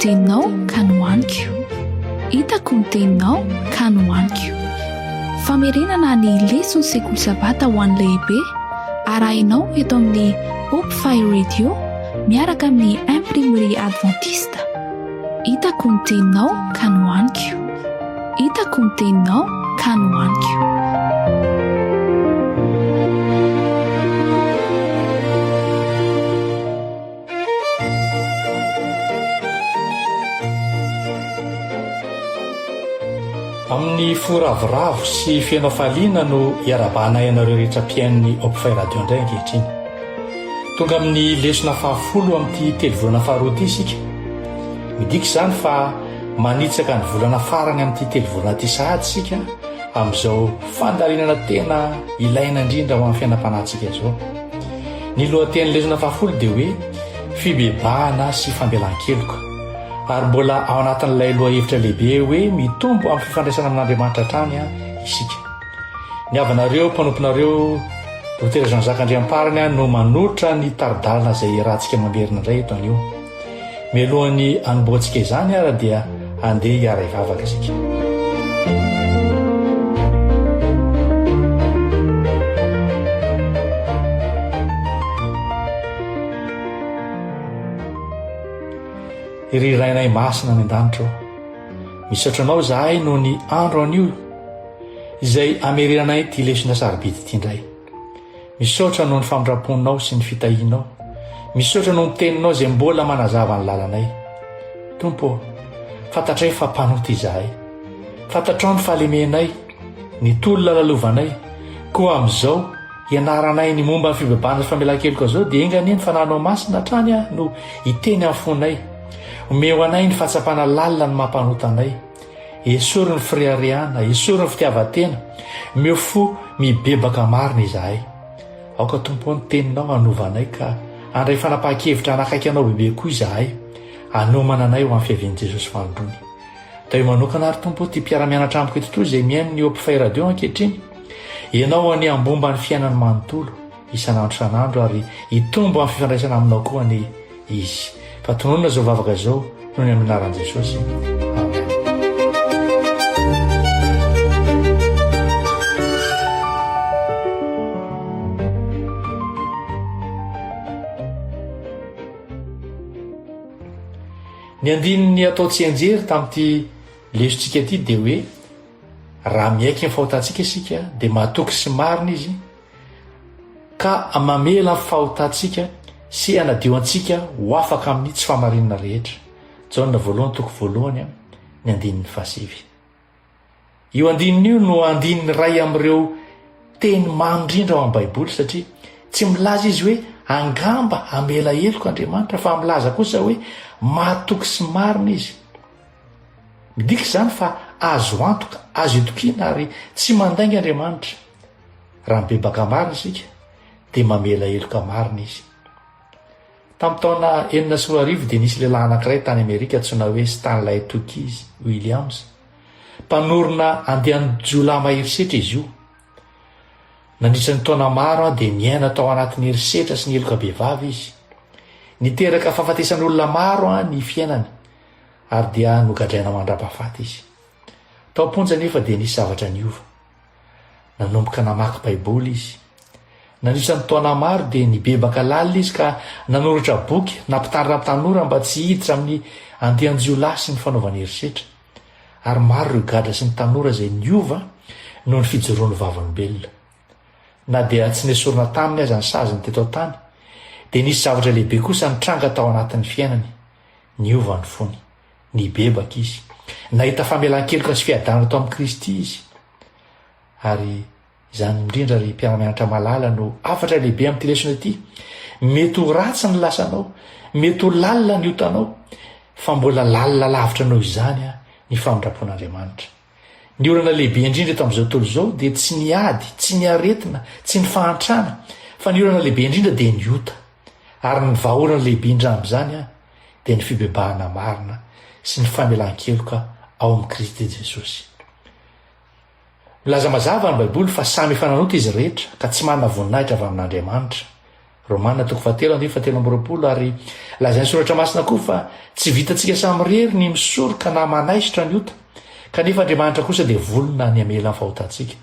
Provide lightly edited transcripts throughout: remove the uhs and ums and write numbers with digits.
teninao ka nohaniko, hitako ny teninao ka nohaniko. Famerenana ny lesona sekoly sabata ho an'ny lehibe arahinao eto amin'ny Hope Fire Radio miaraka amin'ny imprimerie adventiste. Hitako ny teninao ka nohaniko, hitako ny teninao ka nohaniko. Amin'ny foravoravo sy fiainao faliana no iarabanay ianareo rehetra mpiain'ny Hope Fire Radio indray ankehitriny. Tonga amin'ny lesona 10 amin'ity telovolana faharoa ity isika. Midika izany fa manitsaka ny volana farany amin'ity telovolana ity sahady isika amin'izao fandalinana tena ilaina indrindra ho amin'ny fiainam-panahintsika izao. Ny lohatenin'ny lesona 10 dia hoe fibebahana sy fambelan-keloka. Ary mbola ao anatin'ilay lohahevitra lehibe hoe mitombo amin'ny fifandraisana amin'Andriamanitra hatrany isika. Ny avanareo mpanomponareo Dr Jean-Jacques Andriamparana no manotra ny taridalana izay rahantsika mamerina indray eto anio. Mialohan'ny anomboantsika izany ara dia andeha hiara hivavaka isika. Irirainay masina ny an-danitra ao. Misaotra anao zahay noho ny andro anio izay amerenanay ty lesona sarobidy ity indray. Misaotra noho ny famindramponao sy ny fitahianao. Misaotra noho ny teninao izay mbola manazava ny lalanay. Tompo, fantatray fa mpanoty izahay. Fantatrao ny fahalemenay, ny tolona lalovanay, koa amin'izao ianaranay ny momba ny fibebahana sy famelan-keloka izao dia engany ny fananao masina hatrany no hiteny amin'ny fonay. Omeo anay ny fahatsapana lalina ny mampanotanay. Esory ny firehareana, esory ny fitiavatena, meo fo mibebaka marina izahay. Aoka tompo ny teninao anovanay ka andray fanapahan-kevitra anakaiky anao bebe koa izahay, anomana anay ho amin'ny fiavian'i Jesosy fandrony. Tao manokana ary tompo ty mpiara-mianatra amiko eto izay mihaino ny Hope Fire Radio ankehitriny. Ianao any ambomba ny fiainany manontolo isanandro isanandro ary hitombo amin'ny fifandraisana aminao koa ny izy. Fatononana zao vavaka zao noho ny amin'ny anaran'i Jesosy. Amen. Ny andininy atao tsy anjery tamin'ity lesontsika ity dia hoe raha miaiky ny fahotantsika isika dia mahatoky sy marina izy ka mamela ny fahotantsika sy anadio antsika ho afaka amin'ny tsy famarinana rehetra. Jaona 1:2 ny andininy 9. Io andininy io no andininy ray amin'ireo teny mandrindra ao amin'ny Baiboly satria tsy milaza izy hoe angamba amela heloko Andriamanitra fa milaza kosa hoe mahatoky sy marina izy. Midika izany fa azo antoka, azo itokiana ary tsy mandainga Andriamanitra. Raha mibebaka marina isika dia mamela heloka marina izy. Tamin'ny taona 1910 dia nisy lehilahy anankiray tany Amerika antsoina hoe Stanley Tookies Williams. Mpanorona andehan'ny jiolahy maherisetra izy io. Nandritra ny taona maro dia niaina tao anatin'ny herisetra sy ny heloka behivavy izy. Niteraka fahafatesan'olona maro ny fiainany ary dia nogadraina mandra-pahafaty izy. Tao am-ponja nefa dia nisy zavatra niova. Nanomboka namaky Baiboly izy. Nandritra ny taona maro dia nibebaka lalina izy ka nanoratra boky nampitandrina tanora mba tsy hiditra amin'ny andehan'ny jiolahy sy ny fanaovana herisetra. Ary maro ireo gadra sy ny tanora izay niova noho ny fijoroan'ny vavolombelona. Na dia tsy nesorina taminy aza ny saziny teto tany dia nisy zavatra lehibe kosa nitranga tao anatin'ny fiainany. Niova ny fony, nibebaka izy, nahita famelan-keloka sy fiadanana tao amin'ny Kristy izy. Ary izany indrindra ry mpiara-mianatra malala no afatra lehibe amin'ny lesona ity. Mety ho ratsy ny lasanao, mety ho lalina ny otanao, fa mbola lalina lavitra anao izany ny famindrapon'Andriamanitra. Ny olana lehibe indrindra eto amin'izao tontolo izao dia tsy ny ady, tsy ny aretina, tsy ny fahantrana, fa ny olana lehibe indrindra dia ny ota. Ary ny vahaolana lehibe indrindra amin'izany dia ny fibebahana marina sy ny famelan-keloka ao amin'ny Kristy Jesosy. Milaza mazava ny Baiboly fa samy efa nanota izy rehetra ka tsy manana voninahitra avy amin'Andriamanitra. Romana toko fatelo andiny fatelo ambyroapolo ary lazany soratra masina koa fa tsy vitantsika samyrery ny misoroka na manaisitra ny ota kanefa Andriamanitra kosa dia volona ny amela ny fahotantsika.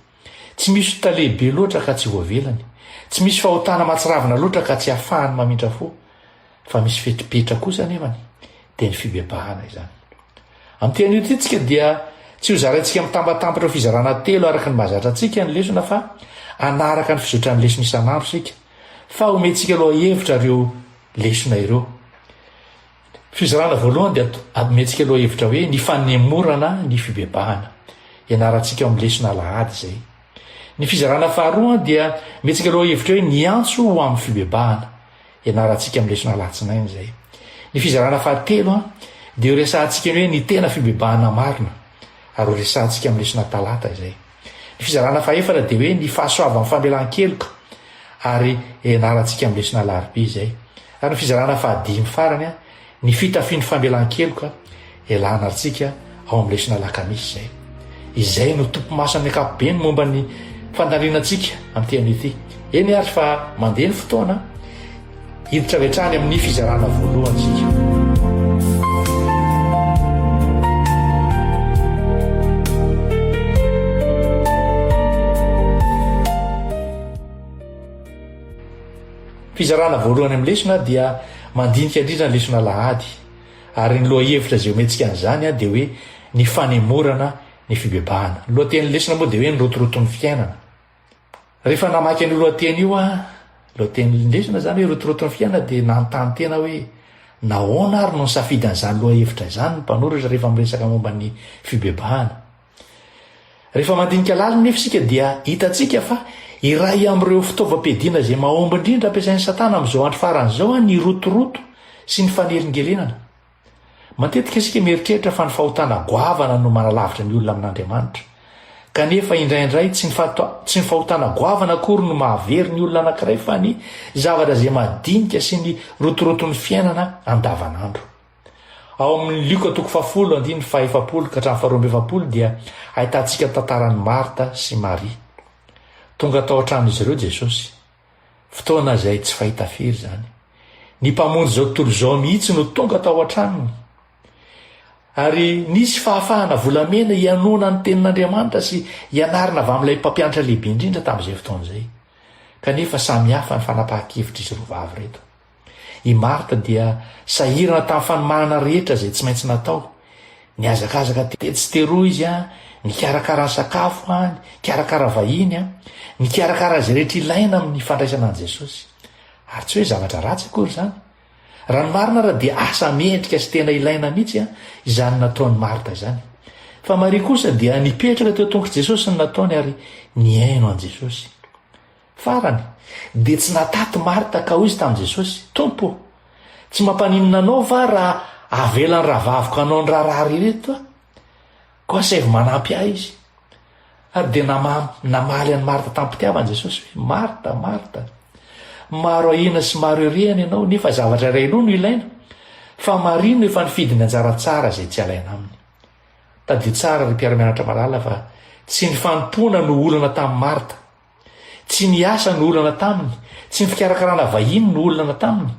Tsy misy ota lehibe loatra ka tsy voavelany, tsy misy fahotana matsiravina loatra ka tsy ahafahany mamindra fo, fa misy fetripetra kosa nefany dia ny fibebahana izany. Amin'ny teny ity tsika dia tsy ho zaraintsika mitambatambatra ho fizarana telo araka ny mahazatra antsika ny lesona fa anaraka ny fizotra ny lesona isan'andro sika, fa omentsika aloha hevitra ireo lesona ireo. Fizarana voalohany dia omentsika aloha hevitra hoe ny fanemorana ny fibebahana, ianarantsika amin'ny lesona Alahady izay. Ny fizarana faharoa dia omentsika aloha hevitra hoe ny antso ho amin'ny fibebahana, ianarantsika amin'ny lesona Alatsinainy izay. Ny fizarana fahatelo dia ho resahantsika hoe ny tena fibebahana marina, ary ho resahantsika amin'ny lesona Talata izay. Ny fizarana fahaefatra dia hoe ny fahasoava amin'ny famelan-keloka, ary ianarantsika amin'ny lesona Alarobia izay. Ary ny fizarana fahadimy farany ny fitafian'ny famelan-keloka ianarantsika ao amin'ny lesona Alakamisy izay. Izay no tompo maso amin'ny ankapobeny momba ny fandanianantsika amin'ny teny ity. Eny ary fa mandeha ny fotoana, hiditra vetrany amin'ny fizarana voalohantsika. Fizarana voalohany amin'ny lesona dia mandinika indrindra ny lesona Alahady, ary ny lohahevitra izay omentsika an'izany dia hoe ny fanemorana ny fibebahana. Ny lohatenin'ny lesona moa dia hoe ny rotoroton'ny fiainana. Rehefa namaky an'io lohateny io lohatenin'ny lesona zany hoe rotoroton'ny fiainana dia nanontany tena hoe nahoana ary no nisafidy an'izany lohahevitra izany ny mpanoratra rehefa miresaka momba ny fibebahana. Rehefa mandinika lalina nefa isika dia hitantsika fa iray amin'ireo fitaovam-piadiana izay mahomby indrindra ampiasain'ny Satana amin'izao andro faran'izao ny rotoroto sy ny fanelingelenana. Matetika isika mieritreritra fa ny fahotana goavana no manalavitra ny olona amin'Andriamanitra, kanefa indraindray tsy ny fahotana goavana akory no mahavery ny olona anankiray fa ny zavatra izay madinika sy ny rotoroton'ny fiainana andavanandro. Ao amin'ny Luka 10:1-7 dia ahitantsika tantaran'ny Marta sy Maria. Tonga tao an-tranon'izy ireo Jesosy, fotoana izay tsy fahita firy zany. Ny mpamonjy izao tontolo izao mihitsy no tonga tao an-tranony, ary nisy fahafahana volamena hianoana ny tenin'Andriamanitra sy hianarana avy amin'ilay mpampianatra lehibe indrindra tamin'izay fotoana izay. Kanefa samihafa ny fanapahan-kevitra izy roa vavy reto. I Marta dia sahirana tamin'ny fanomanana rehetra izay tsy maintsy natao. Niazakazaka tetsy teroa izy nikarakara ny sakafo nikarakara vahiny nikarakara izay rehetra ilaina amin'ny fandraisana an'i Jesosy. Ary tsy hoe zavatra ratsy akory izany. Raha ny marina raha dia asa mendrika sy tena ilaina mihitsy izany nataon'ny Marta izany. Fa Maria kosa dia nipetraka teo tongotra Jesosy ny nataony ary niaino an'i Jesosy. Farany dia tsy nataty Marta ka hoy izy tamin'i Jesosy, Tompo, tsy mampaninona anao va raha avelan'ny rahavaviko anao ny raharary reto koa saivy manampy ahy izy. Ary dia namaly an'i Marta tampitiavany Jesosy hoe, Marta, Marta, maro ahina sy maro erehana ianao nefa zavatra iray aloha no ilaina, fa marino efa nifidiny anjara tsara izay tsy alaina aminy. Tadio tsara ry mpiara-mianatra malala fa tsy ny fanompoana no olana tamin'ny Marta, tsy ny asa no olana taminy, tsy ny fikarakarana vahiny no olana taminy,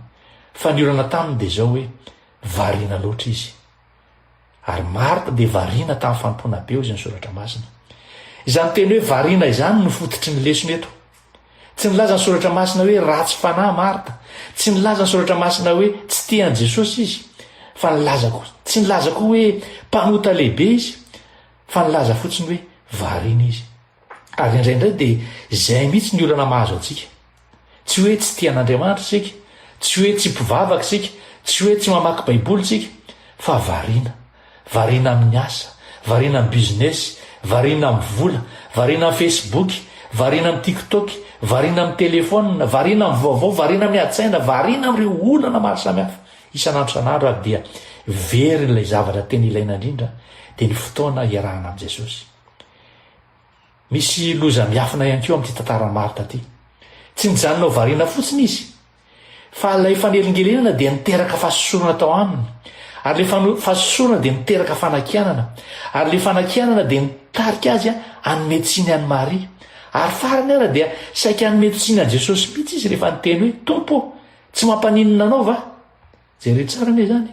fa ny olana taminy dia izao hoe variana loatra izy. Ary Marta dia variana tamin'ny fanompoana be izy ny soratra masina. Izany teny hoe variana izany no fototry ny lesona eto. Tsy nilaza ny soratra masina hoe ratsy fanahy Marta, tsy nilaza ny soratra masina hoe tsy tian'i Jesosy izy, fa tsy nilaza koa hoe mpanota lehibe izy, fa nilaza fotsiny hoe variana izy. Ary indraindray dia izay mihitsy ny olana mahazo antsika. Tsy hoe tsy tian'Andriamanitra isika, tsy hoe tsy mpivavaka isika, tsy hoe tsy mamaky baiboly isika, fa variana. Variana amin'ny asa, variana amin'ny business, variana amin'ny vola, variana amin'ny Facebook, variana amin'ny TikTok, variana amin'ny telefona, variana amin'ny vaovao, variana amin'ny adi-tsaina, variana amin'ireo olana maro samihafa. Isan'andro san'andro ary dia very ilay zavatra tena ilaina indrindra dia ny fotoana iarahana amin'i Jesosy. Misy loza miafina ihany koa amin'ity tantaran'i Marta ity. Tsy nijanona ho variana fotsiny izy, fa ilay fanelingelenana dia niteraka fahasosorana tao aminy, ary ilay fahasosorana dia niteraka fanakianana, ary ilay fanakianana dia nitarika azy hanome tsiny an'i Maria, ary farany ara dia saika anymetosinan jesosy mihitsy izy rehefa nyteny hoe tompo tsy mampaninona anao va jere tsara ne zany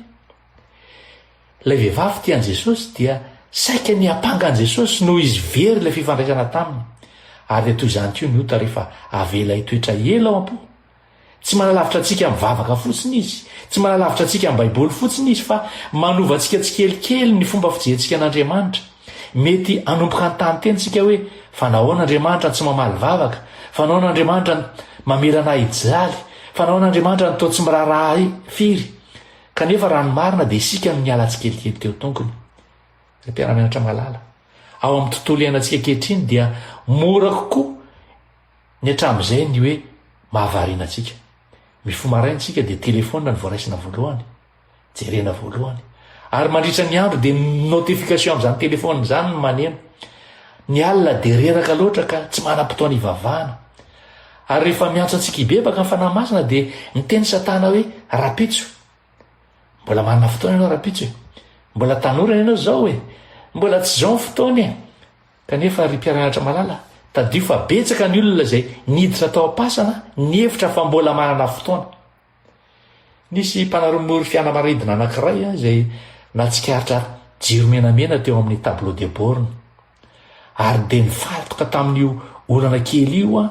ilay vehivavy tian' jesosy dia saika ny ampangan' jesosy noho izy very ilay fifandraisana taminy ary de toy izany ko ny ota rehefa avela itoetra ela ao am-po tsy manalavitra antsika mivavaka fotsiny izy tsy manalavitra antsika amin'ny baiboly fotsiny izy fa manova antsika tsikelikely ny fomba fijerentsika an'Andriamanitra mety anompoka ny tany tentsika hoe fa nahoan'Andriamanitra tsy mamaly vavaka fa nahoan'Andriamanitra mamelana ijaly fa nahoan'Andriamanitra nytao tsy miraharaha firy kanefa raha ny marina dia isika no miala tsikelikely teo tonkony ry mpiara-mianatra malala ao amin'ny tontolo iainantsika ankehitriny dia mora kokoa ny hatramin'izay ny hoe mahavariana antsika mifomaraintsika dia telefona ny voaraisina voalohany jerena voalohany ary mandritra ny andro dia notification amin'izany telefona zany no maneno ny alina dia reraka loatra ka tsy manam-potoana ivavahana ary rehefa miantso antsika ibebaka ny fanahy masina dia miteny satana hoe rapitso mbola manana fotoana ianao rapitso e mbola tanorana ianao zao e mbola tsy zao ny fotoana e kanefa ry mpiara-mianatra malala tadio fa betsaka ny olona zay niditra tao am-pasana ny hevitra fa mbola manana fotoana nisy mpanaromory fianamaridina anankiray zay natsikaritra jiro menamena teo amin'ny tableau de borne ary de nifaritoka tamin'io olana kely io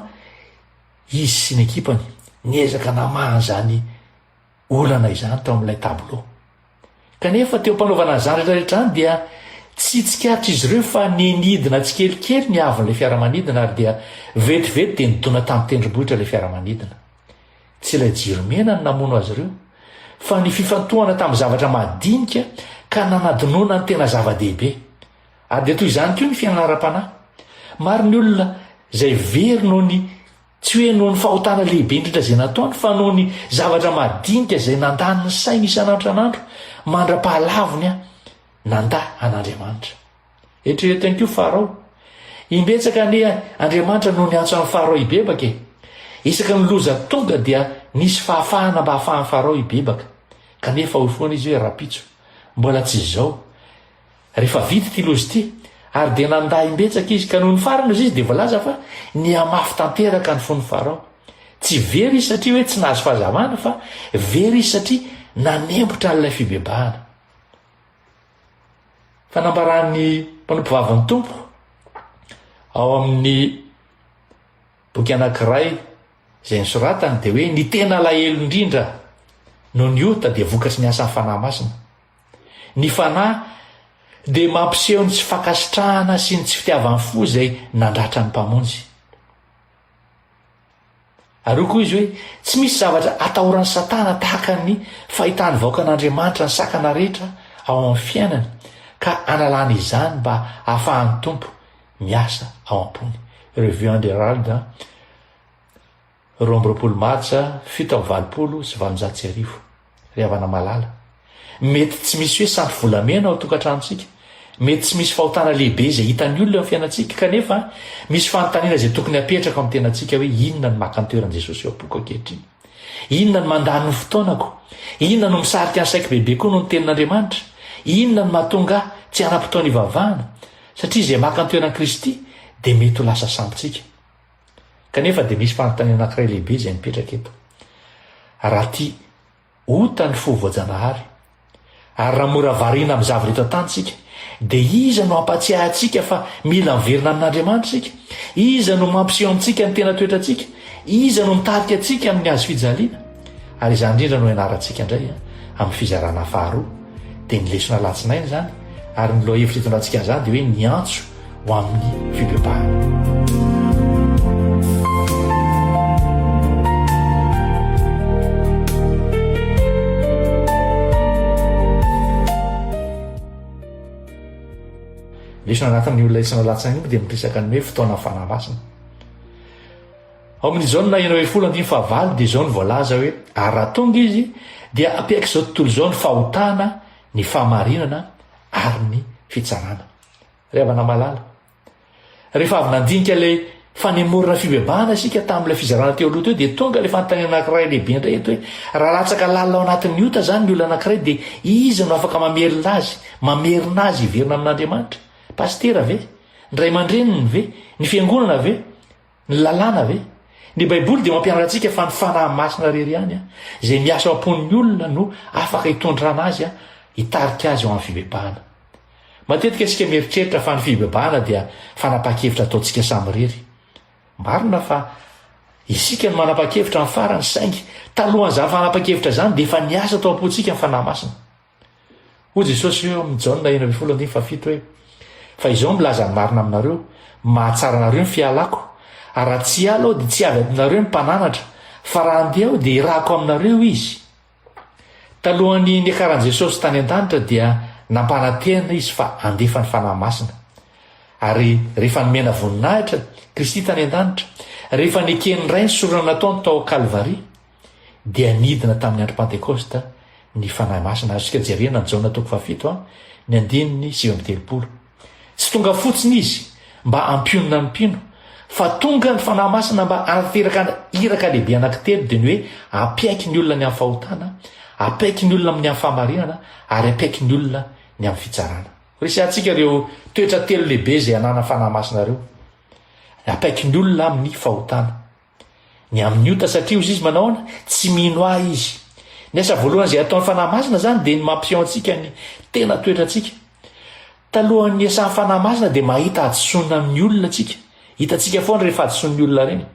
izy sy ny ekipany niezaka namahan zany olana izany tao amin'ilay tableau kanefa teo mpanaovana zany rehetrarehetra any dia tsy tsikaritra izy ireo fa nynidina tsikelikely ny avin'ilay fiaramanidina ary dia vetivety dia nidona tamin'ny tendrombohitra ilay fiaramanidina tsy ilay jiromena ny namono azy ireo fa ny fifantohana tamin'ny zavatra madinika ka nanadinoana ny tena zava-dehibe ary dia toy izany koa ny fianara-panahy maro ny olona izay very noho ny tsy hoe noho ny fahotana lehibe indrindra izay nataony fa noho ny zavatra madinika izay nandany ny sainy isan'andro anandro mandra-pahalavony nanda an'Andriamanitra eritreretany koa farao imbetsaka ny Andriamanitra noho ny antso amin'ny farao ibebaka isaka ny loza tonga dia nisy fahafahana mba hahafahan'ny farao ibebaka kanefa hoy foana izy hoe rapitso mbola tsy zao rehefa vita ty lozy ty ary dia nanda imbetsaka izy ka noho ny farana izy dia voalaza fa ny amafy tanteraka ny fon'ny farao tsy very izy satria hoe tsy nahazo fahazavana fa very izy satria nanembotra n'ilay fibebahana fanambaran'ny mpanompovavan'ny tompo ao amin'ny boky anankiray izay nisoratany dia hoe ny tena lahelo indrindra no ny ota dia vokatry ny asan'ny fanahy masina ny fanahy dia mampiseho ny tsy fakasitrahana sy ny tsy fitiavan'ny fo izay nandratra ny mpamonjy ary koa izy hoe tsy misy zavatra atahoran'ny satana tahaka ny fahitany vaoaka an'Andriamanitra ny sakana rehetra ao amin'ny fiainany ka analana izany mba ahafahan'ny tompo miasa ao am-pony Revue d'Herald roambiroapolo martsa 7:20 ry havana malala mety tsy misy hoe sandry volamena ao tokantranontsika mety tsy misy fahotana lehibe izay hitan'ny olona amin'ny fiainantsika kanefa misy fanontaniana izay tokony hapetraka amin'ny tenantsika hoe inona ny maka ny toeran'i Jesosy eo am-poko ankehitriny inona ny mandany ny fotoanako inona no misarika ny saiko bebe koa no ny tenin'Andriamanitra inona ny mahatonga tsy hanam-potoana ivavahana satria izay maka ny toeran'i Kristy dia mety ho lasa sambontsika kanefa dia misy fanontaniana anankiray lehibe izay mipetraka eto raha ty ota ny fovoajanahary ary raha mora variana amin'ny zava-reto an-tanysika dia iza no ampatsiahy antsika fa mila miverina amin'Andriamanitra isika iza no mampiseho amintsika ny tena toetrantsika iza no mitarika antsika amin'ny hazo fijaliana ary izany indrindra no ianarantsika indray amin'ny fizarana faharoa dia ny lesona latsinainy zany ary ny loha hevitra hitondrantsika an'izany dia hoe ny antso ho amin'ny fibebahana lesona anatin'ny olona isana latsinainy iny dia miresaka ny hoe fotoana fanahy masina ao amin'ny jaona 1:19 dia zao ny voalaza hoe ary raha tonga izy dia ampiaika izao tontolo izao ny fahotana ny fahamarinana ary ny fitsarana ry havana malala rehefa avy nandinika ilay fanemorana fibebahana isika tamin'ilay fizarana teo aloha teo dia tonga ilay fanontaniana anankiray lehibe indray eto hoe raha latsaka lalina ao anatin'ny ota zany ny olona anankiray dia iza no afaka mamerina azy hiverina amin'Andriamanitra pastera ve ny ray aman-dreniny ve ny fiangonana ve ny lalàna ve ny baiboly dia mampianatra antsika fa ny fanahy masina rery any a zay miasa ao am-pon'ny olona no afaka hitondrana azy a hitarika azy eo amin'ny fibebahana. Matetika isika mieritreritra fa ny fibebahana dia fanapa-kevitra ataontsika samyrery. Marina fa isika no manapa-kevitra ny farany saingy talohan'izany fanapa-kevitra zany dia efa niasa tao am-pontsika ny fanahy masina. Hoy Jesosy eo amin'ny Jaona 1:7 hoe fa izao milaza ny marina aminareo mahatsara anareo ny fialako ary raha tsy ala aho dia tsy avy aminareo ny mpananatra fa raha andeha aho dia irahako aminareo izy. Talohan'ny niakaran'i Jesosy tany an-danitra dia nampanantena izy fa andefa ny fanahy masina. Ary rehefa nomena voninahitra Kristy tany an-danitra, rehefa nekeny ray ny sorona nataony tao Kalvari dia nidina tamin'ny andro Pentekosta ny fanahy masina. Azontsika jerena ny Jaona 7 ny 9:30. Tsy tonga fotsiny izy mba ampionona ny mpino, fa tonga ny fanahy masina mba anateraka iraka lehibe anankitelo dia ny hoe apiaiky ny olona ny amin'ny fahotana, apaiky ny olona amin'ny amin'ny fahamarinana ary apaiky ny olona ny amin'ny fitsarana. Resantsika ireo toetra telo lehibe zay anana fanahy masina ireo. Apaiky ny olona amin'ny fahotana, ny amin'ny ota satria izy manao tsy mino ahy izy. Ny asa voalohany izay ataon'ny fanahy masina zany dia ny mampiseho antsika ny tena toetrantsika. Talohan'ny asan'ny fanahy masina dia mahita ajotsonina amin'ny olona atsika. Hitantsika foana rehefa ajotson'ny olona reny.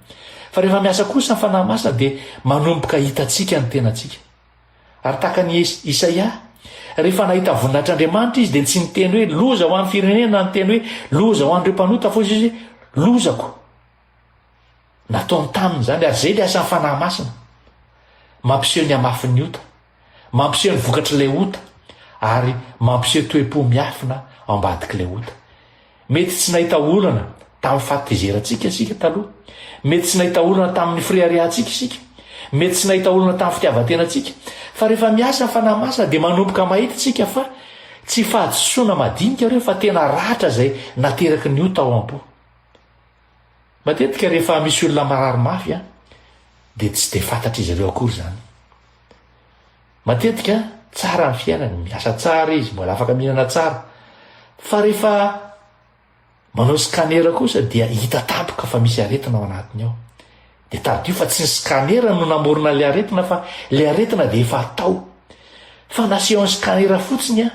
Fa rehefa miasa kosa ny fanahy masina dia manomboka hitantsika ny tenantsika. Ary tahaka ny Isaia, rehefa nahita voninahitr'Andriamanitra izy dia tsy niteny hoe loza ho an'ny firenena, ny teny hoe loza ho an'ireo mpanota fa izy lozako. Nataony taminy zany ary zay le asan'ny fanahy masina. Mampiseho ny amafin'ny ota, mampiseho ny vokatr'ilay ota ary mampiseho toe-po miafina ao ambadik'ilay ota. Mety tsy nahita olana tamin'ny fahatezeratsika isika taloha, mety tsy nahita olana tamin'ny friariatsika isika, mety tsy nahita olana tamin'ny fitiavan-tenantsika, fa rehefa miasa ny fanahy masina dia manomboka mahita tsika fa tsy fahadisoana madinika ireo fa tena ratra zay nateraky ny ota ao am-po. Matetika rehefa misy olona marary mafy dia tsy dia fantatra izy ireo akory zany. Matetika tsara ny fiainany, miasa tsara izy, mbola afaka mihinana tsara, fa rehefa manao scanner kosa dia hita tampoka fa misy aretina ao anatiny ao. Dia tardio fa tsy ny scanner no namorona le aretina fa le aretina dia efa atao. Fa naseho ny scanner fotsiny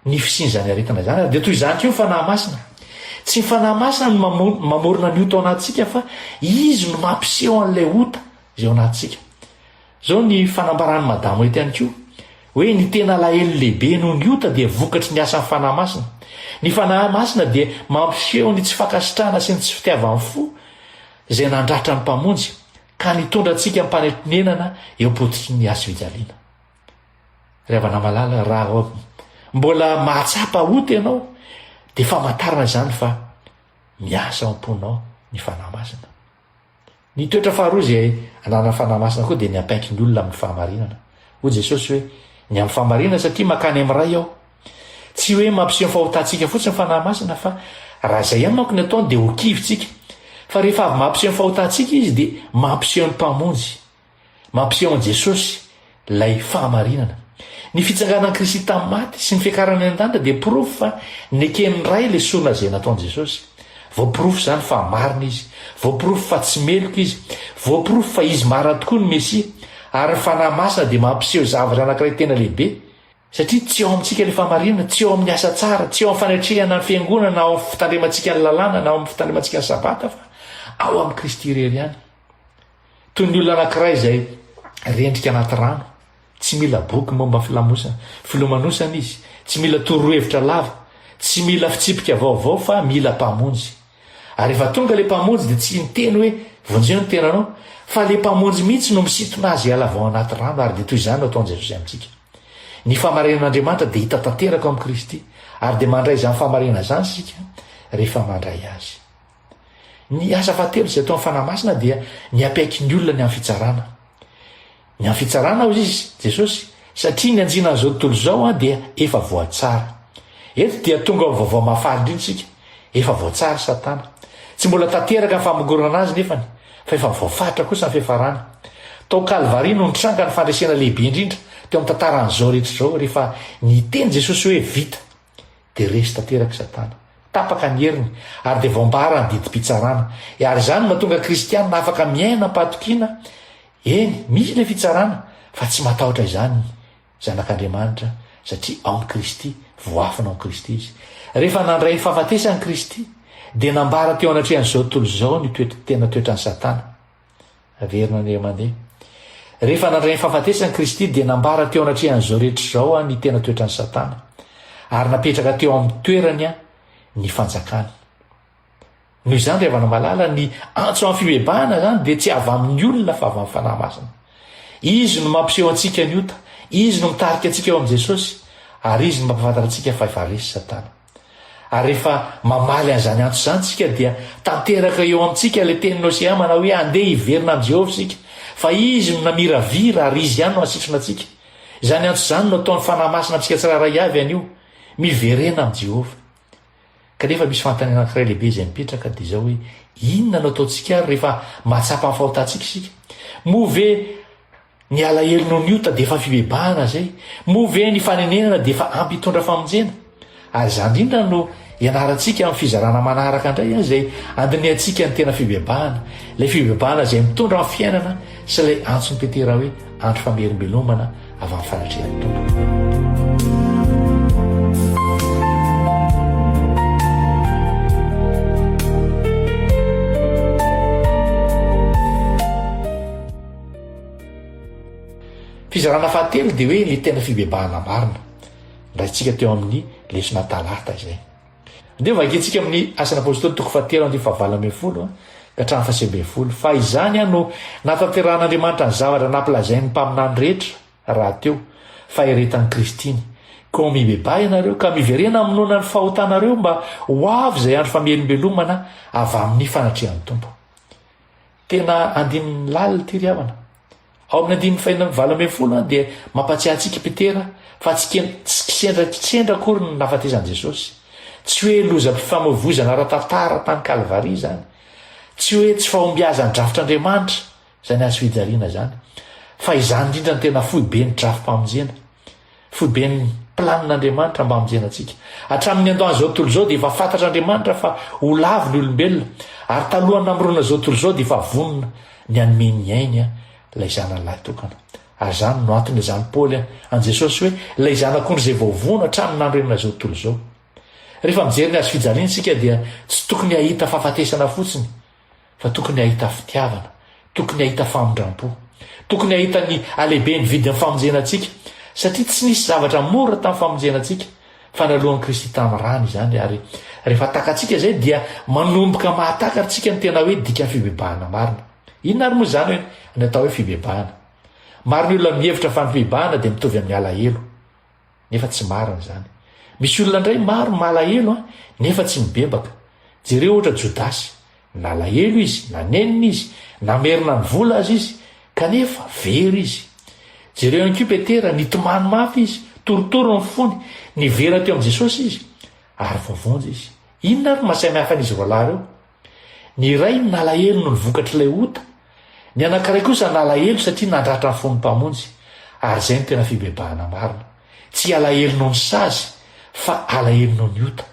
ny fisin'izany aretina zany. Dia toy izany koa ny fanahy masina. Tsy ny fanahy masina no mamorona ny ota ao anatsika fa izy no mampiseho an'ilay ota izay ao anatsika. Zao ny fanambarany madamo eto ihany koa hoe ny tena lahelo lehibe noho ny ota dia vokatry ny asan'ny fanahy masina. Ny fanahy masina dia mampiseho ny tsy fankasitrahana sy ny tsy fitiavany fo izay nandratra ny mpamonjy ka nitondra antsika mpanentinenana eo potitry ny asovijaliana. Ravana malala raha mbola mahatsapa ota ianao dia famantarana izany fa miasa ao am-ponao ny fanahy masina. Ny toetra faharoa izay anana fanahy masina koa dia ny apaiky ny olona amin'ny fahamarinana. Hoy Jesosy hoe ny amin'ny fahamarinana satria makany amin'ny ray aho. Tsy hoe mampiseho fahotantsika fotsiny fanahy masina fa raha izay ihany manko ny ataony dia ho kivitsika. Fa rehefa avy mampiseho fahotantsika izy dia mampiseho ny mpamonjy, mampiseho an'i Jesosy ilay fahamarinana. Ny fitsanganan'i Kristy tamin'ny maty sy ny fiakarany an-danitra dia porofo fa nekeny ray ilay sorona izay nataon'i Jesosy. Voaporofo zany fa marina izy, voaporofo fa tsy meloka izy, voaporofo fa izy marina tokoa ny Mesia. Ary ny fanahy masina dia mampiseho zavatra anankiray tena lehibe. Satria tsy ao amintsika ilay fahamarinana, tsy ao amin'ny asa tsara, tsy ao amin'ny fanetrehana ny fiangonana, na ao amin'ny fitandremantsika ny lalàna, na ao amin'ny fitandremantsika ny sabata, fa ao amin'ny Kristy irery ihany. Toy ny olona anankiray izay rendrika anaty rano, tsy mila boky momba filomanosana izy, tsy mila torohevitra lava, tsy mila fitsipika vaovao fa mila mpamonjy. Ary rehefa tonga ilay mpamonjy dia tsy niteny hoe vonjeo ny tenanao, fa ilay mpamonjy mihitsy no misintona azy hiala vao anaty rano. Ary dia toy izany no ataon'i Jesosy amintsika. Ny fahamarinan'Andriamanitra dia hita tanteraka amin'i Kristy ary dia mandray izany fahamarinana izany isika rehefa mandray azy. Ny asa fahatelo izay ataon'ny fanahy masina dia ny apaiky ny olona ny amin'ny fitsarana. Ny amin'ny fitsarana hoy izy Jesosy satria ny anjina an'izao tontolo izao dia efa voatsara. Eto dia tonga ao vaovao mahafaly indrindra isika, efa voatsara Satana. Tsy mbola tanteraka ny famongorana azy nefany fa efa voafatra kosa ny fiafarana. Tao Kalvari no nitranga ny fandresena lehibe indrindra teo amin'ny tantaran'izao rehetra izao. Rehefa niteny Jesosy hoe vita dia resy tanteraka Satana. tapaka ny heriny ary de voambara ny didi-pitsarana ary zany mahatonga kristianina afaka miaina mpatokiana eny misy le fitsarana fa tsy matahotra izany zanak'andriamanitra satria ao am Kristy voafina ao Kristy izy rehefa nandray ny fahafatesany Kristy de nambara teo anatrehan'izao tontolo zao ny tena toetrany Satana averina ny mandeha rehefa nandray ny fahafatesany Kristy de nambara teo anatrehan'izao rehetra zao ny tena toetrany Satana ary napetraka teo amin'ny toerany ny fanjakana noho izany rehefa namalala ny antso amin'ny fibebahana zany de tsy avy amin'ny olona fa avy amin'ny fanahy masina izy no mampiseho antsika ny ota izy no mitarika antsika eo am' Jesosy ary izy no mampafantatra antsika fa efa resy Satana ary rehefa mamaly an'izany antso zany tsika dia tanteraka eo amintsika le tenin'ny Osiamana hoe andeha hiverina am' Jehovah sika fa izy no namiravira ary izy ihany no asitrona antsika izany antso zany no ataon'ny fanahy masina antsika tsiraray avy an'io miverena am' Jehovah kanefa misy fanontaniana anankiray lehibe izay mipetraka de zao hoe inona no ataontsika rehefa mahatsapa amin'ny fahotantsika isika moa ve ny alahelo noho ny ota de efa fibebahana zay moa ve ny fanenenana de efa ampy hitondra famonjena ary zany indrindra no ianarantsika amin'ny fizarana manaraka indray zay andiniantsika ny tena fibebahana le fibebahana zay mitondra amin'ny fiainana sy lay antsony petera hoe andro famerim-belomana avy amin'ny fanatrehan'ny tompo fizarana fahatelo de hoe le tena fibebahana marina ndraytsika teo amin'ny lesona talata izay de vakitsika amin'ny asana apôstôly toko fahatelo andiny fahavalo ambin'ny folo ka hatramin'ny fahasivy ambin'ny folo fa izany no natanteran'Andriamanitra ny zavatra nampilazain'ny mpaminany rehetra raha teo fa iretan'ny Kristiny ko mibebah ianareo ka miverena aminona ny fahotanareo mba ho avy zay andro famerim-belomana avy amin'ny fanatrehan'ny tompo tena andin'ny lalina ty ry havana ao amin'ny andin'ny fahinany valo ambin'ny folo dia mampatsiahantsika Petera fa tsy kisendrakitsendra akory ny nafatezan'i Jesosy tsy hoe loza-pifamoivozana ara-tantara tany Kalvari zany tsy hoe tsy fahombiazany drafitr'Andriamanitra zany azo fijaliana zany fa izany indrindra ny tena foibe ny drafi-pamonjena foibe ny planin'Andriamanitra mba hamonjena antsika hatramin'ny andohan'izao tontolo zao dia efa fantatr'Andriamanitra fa ho lavo ny olombelona ary talohany namorona zao tontolo zao dia efa vonona ny anomeny ainy lay zanany lahy tokana ary zany no antony izany Paoly an Jesosy hoe lay zanak'ondry zay vaovona hatramin'ny nandrenina zao tontolo zao rehefa mijery ny azo fijaliana isika dia tsy tokony hahita fahafatesana fotsiny fa tokony hahita fitiavana tokony hahita famondram-po tokony hahita ny alehibe ny vidin'ny famonjena antsika satria tsy nisy zavatra mora tamin'ny famonjena antsika fa nalohan'i Kristy tamin'ny rano izany ary rehefa takatsika zay dia manomboka mahatakaratsika ny tena hoe dika fibebahana marina inona ary moa zany hoe ny atao hoe fibebahana maro ny olona mihevitra fa ny fibebahana dia mitovy amin'ny alahelo nefa tsy marina zany misy olona indray maro malahelo nefa tsy mibebaka jereo ohatra Jodasy nalahelo izy nanenina izy namerina ny vola azy izy kanefa very izy jereo ihany koa Petera nitomany mafy izy torotoro ny fony nivera teo am' Jesosy izy ary voavonjy izy inona ary mahasay mihafa an'izy roa lahy reo ny iray nalahelo no nivokatry lay ota ny anankiray kosa nalahelo satria nandratra ny fony mpamonjy ary zay ny tena fibebahana marina tsy alahelo noho ny sazy fa alahelo noho ny ota